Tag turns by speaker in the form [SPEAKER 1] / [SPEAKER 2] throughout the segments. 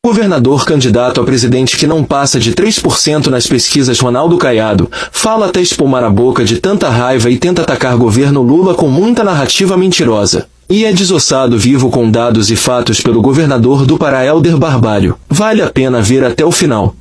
[SPEAKER 1] Governador candidato a presidente que não passa de 3% nas pesquisas Ronaldo Caiado, fala até espumar a boca de tanta raiva e tenta atacar governo Lula com muita narrativa mentirosa. E é desossado vivo com dados e fatos pelo governador do Pará Helder Barbalho. Vale a pena ver até o final.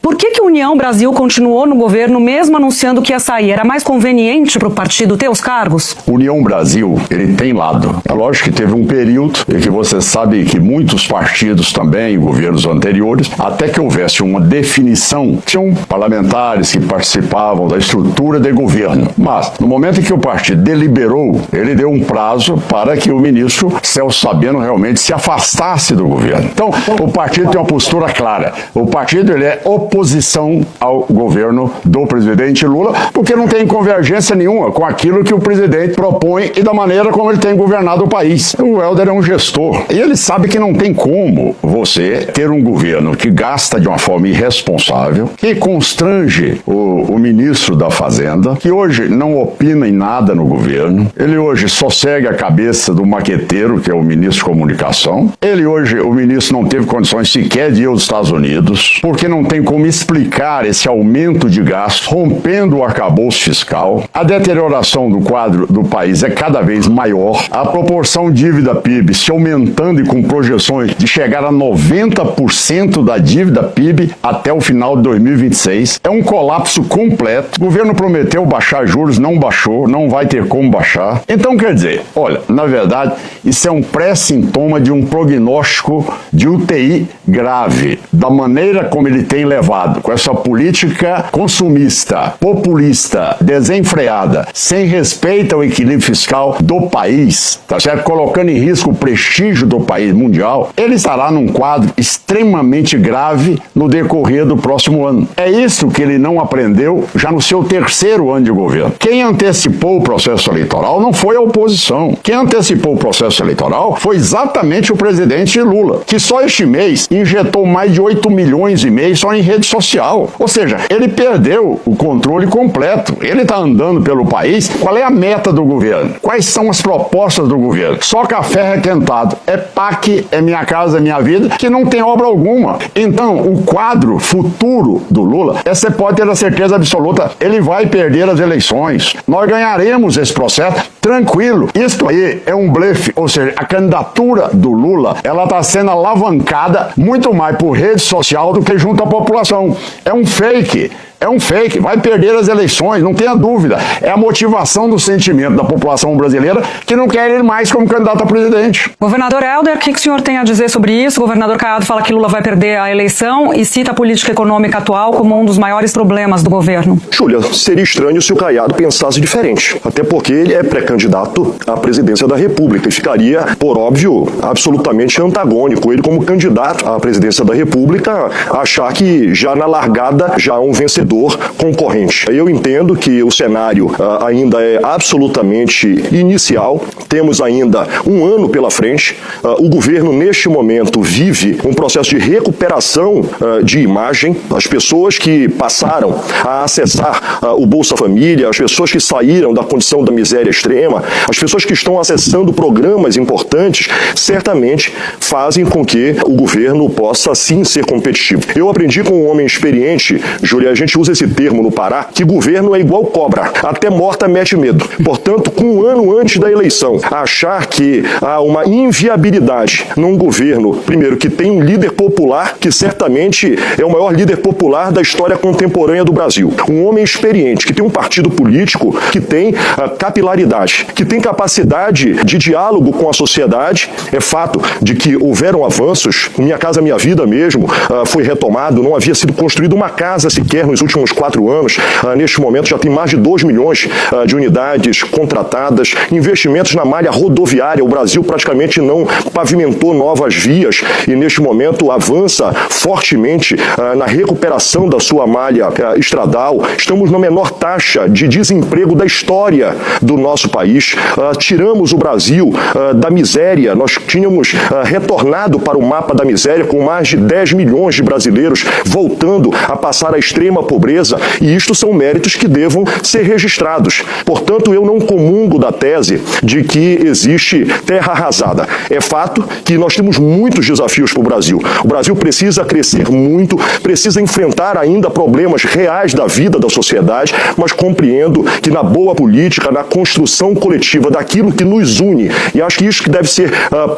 [SPEAKER 2] Por que a União Brasil continuou no governo mesmo anunciando que ia sair? Era mais conveniente para o partido ter os cargos?
[SPEAKER 3] União Brasil, ele tem lado. É lógico que teve um período em que você sabe que muitos partidos também, governos anteriores, até que houvesse uma definição, tinham parlamentares que participavam da estrutura de governo. Mas, no momento em que o partido deliberou, ele deu um prazo para que o ministro Celso Sabino realmente se afastasse do governo. Então, o partido tem uma postura clara. O partido, ele é oposição ao governo do presidente Lula, porque não tem convergência nenhuma com aquilo que o presidente propõe e da maneira como ele tem governado o país. O Helder é um gestor e ele sabe que não tem como você ter um governo que gasta de uma forma irresponsável, que constrange o ministro da Fazenda, que hoje não opina em nada no governo, ele hoje só segue a cabeça do maqueteiro, que é o ministro de Comunicação, ele hoje, o ministro não teve condições sequer de ir aos Estados Unidos, porque não tem como explicar esse aumento de gastos, rompendo o arcabouço fiscal. A deterioração do quadro do país é cada vez maior. A proporção dívida-PIB se aumentando e com projeções de chegar a 90% da dívida PIB até o final de 2026. É um colapso completo. O governo prometeu baixar juros, não baixou, não vai ter como baixar. Então, quer dizer, olha, na verdade, isso é um pré-sintoma de um prognóstico de UTI grave, da maneira como ele tem levado, com essa política consumista, populista, desenfreada, sem respeito ao equilíbrio fiscal do país, tá certo? Colocando em risco o prestígio do país mundial, ele estará num quadro extremamente grave no decorrer do próximo ano. É isso que ele não aprendeu já no seu terceiro ano de governo. Quem antecipou o processo eleitoral não foi a oposição. Quem antecipou o processo eleitoral foi exatamente o presidente Lula, que só este mês injetou mais de 8 milhões e meio só em rede social. Ou seja, ele perdeu o controle completo. Ele está andando pelo país. Qual é a meta do governo? Quais são as propostas do governo? Só café requentado. É PAC, é Minha Casa Minha Vida, que não tem obra alguma. Então, o quadro futuro do Lula, você pode ter a certeza absoluta, ele vai perder as eleições. Nós ganharemos esse processo tranquilo. Isso aí é um blefe, ou seja, a candidatura do Lula, ela está sendo alavancada muito mais por rede social do que junto à população. É um fake. É um fake, vai perder as eleições, não tenha dúvida. É a motivação do sentimento da população brasileira que não quer ele mais como candidato a presidente.
[SPEAKER 2] Governador Helder, o que o senhor tem a dizer sobre isso? O governador Caiado fala que Lula vai perder a eleição e cita a política econômica atual como um dos maiores problemas do governo.
[SPEAKER 4] Júlia, seria estranho se o Caiado pensasse diferente, até porque ele é pré-candidato à presidência da República e ficaria, por óbvio, absolutamente antagônico ele como candidato à presidência da República achar que já na largada já é um vencedor concorrente. Eu entendo que o cenário ainda é absolutamente inicial, temos ainda um ano pela frente, o governo neste momento vive um processo de recuperação de imagem, as pessoas que passaram a acessar o Bolsa Família, as pessoas que saíram da condição da miséria extrema, as pessoas que estão acessando programas importantes, certamente fazem com que o governo possa sim ser competitivo. Eu aprendi com um homem experiente, Júlia, a gente usa esse termo no Pará, que governo é igual cobra, até morta mete medo. Portanto, com um ano antes da eleição, achar que há uma inviabilidade num governo, primeiro, que tem um líder popular, que certamente é o maior líder popular da história contemporânea do Brasil. Um homem experiente, que tem um partido político, que tem capilaridade, que tem capacidade de diálogo com a sociedade. É fato de que houveram avanços, Minha Casa Minha Vida mesmo foi retomado, não havia sido construída uma casa sequer nos últimos 4 anos, neste momento já tem mais de 2 milhões de unidades contratadas, investimentos na malha rodoviária, o Brasil praticamente não pavimentou novas vias e neste momento avança fortemente na recuperação da sua malha estradal, estamos na menor taxa de desemprego da história do nosso país, tiramos o Brasil da miséria, nós tínhamos retornado para o mapa da miséria com mais de 10 milhões de brasileiros voltando a passar a extrema pobreza, e isto são méritos que devam ser registrados. Portanto, eu não comungo da tese de que existe terra arrasada. É fato que nós temos muitos desafios para o Brasil. O Brasil precisa crescer muito, precisa enfrentar ainda problemas reais da vida da sociedade, mas compreendo que na boa política, na construção coletiva daquilo que nos une, e acho que isso que deve ser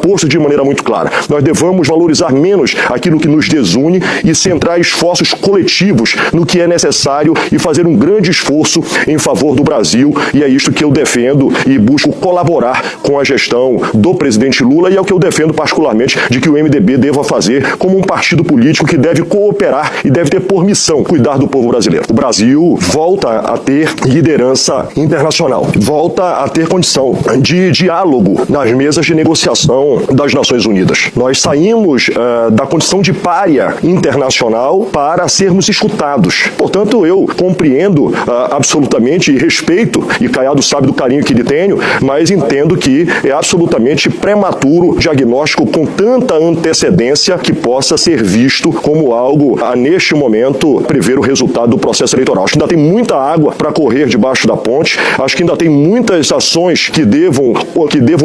[SPEAKER 4] posto de maneira muito clara. Nós devemos valorizar menos aquilo que nos desune e centrar esforços coletivos no que é necessário e fazer um grande esforço em favor do Brasil, e é isto que eu defendo e busco colaborar com a gestão do presidente Lula, e é o que eu defendo particularmente de que o MDB deva fazer como um partido político que deve cooperar e deve ter por missão cuidar do povo brasileiro. O Brasil volta a ter liderança internacional, volta a ter condição de diálogo nas mesas de negociação das Nações Unidas. Nós saímos da condição de pária internacional para sermos escutados. Portanto, eu compreendo absolutamente e respeito, e Caiado sabe do carinho que lhe tenho, mas entendo que é absolutamente prematuro diagnóstico com tanta antecedência que possa ser visto como algo a, neste momento, prever o resultado do processo eleitoral. Acho que ainda tem muita água para correr debaixo da ponte, acho que ainda tem muitas ações que devam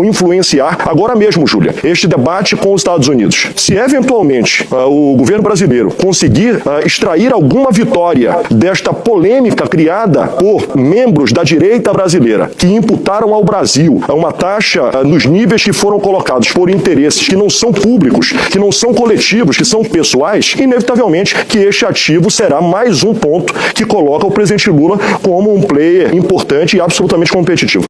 [SPEAKER 4] influenciar. Agora mesmo, Júlia, este debate com os Estados Unidos. Se eventualmente o governo brasileiro conseguir extrair alguma vitória desta polêmica criada por membros da direita brasileira que imputaram ao Brasil uma taxa nos níveis que foram colocados por interesses que não são públicos, que não são coletivos, que são pessoais, inevitavelmente que este ativo será mais um ponto que coloca o presidente Lula como um player importante e absolutamente competitivo.